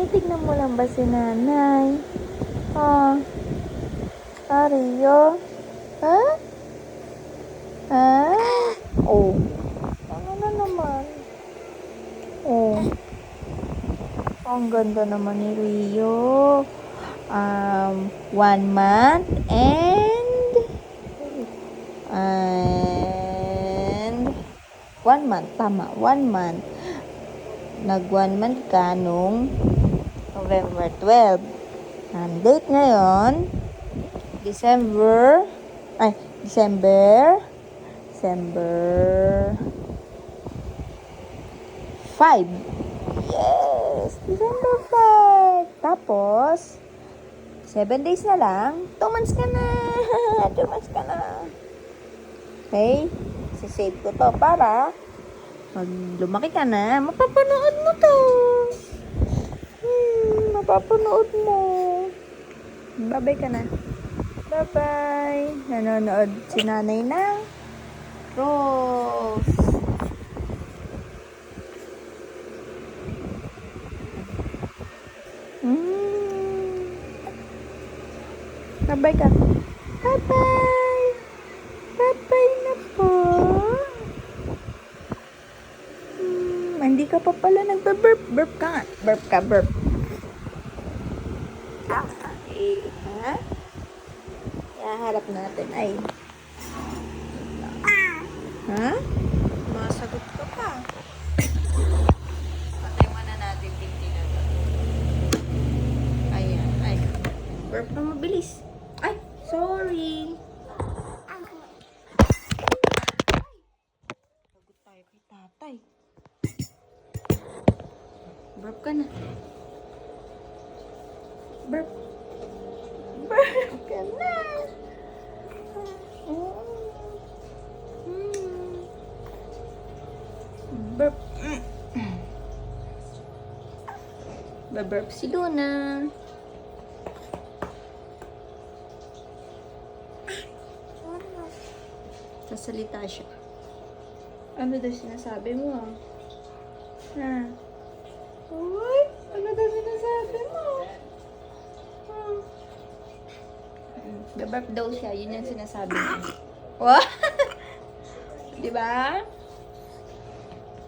Tinitignan mo lang ba si nanay? Oh. Rio? Ha? Ha? Oh. Ano na naman? Oh. Ang ganda naman ni Rio. 1 month and 1 month. Tama, 1 month. Nag 1 month ka nung November 12. Ang date ngayon, December 5. Yes! December 5. Tapos, 7 days na lang, 2 months ka na. 2 months ka na. Okay? Sisave ko to para pag lumaki ka na, mapapanood mo to. Mapapanood mo. Bye-bye ka na. Bye-bye. Nanonood si nanay ng Rose. Bye-bye ka. Bye-bye. Bye-bye na po. Hindi ka pa pala nagbe-burp. Burp ka nga. Burp ka, burp. Ha? Harap natin ay. Ha? Masagot ka pa. Patay muna natin tingnan. Ayan, ay. Burp na mabilis. Ay, sorry. Sagot tayo kay tatay. Burp ka na. Burp. Burp ka na. Burp. Burp si Luna. Sasalita siya. Ano daw sinasabi mo? Ha? Uy, ano daw sinasabi mo? Burp daw siya. Yun yung sinasabi niya. What? Diba?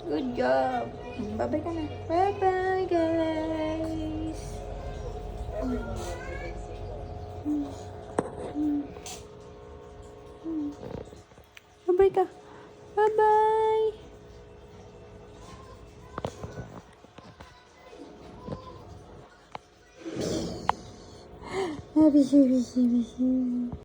Good job. Bye-bye ka na. Bye-bye, guys. Bye-bye ka. Bye-bye. Happy, happy, happy, happy.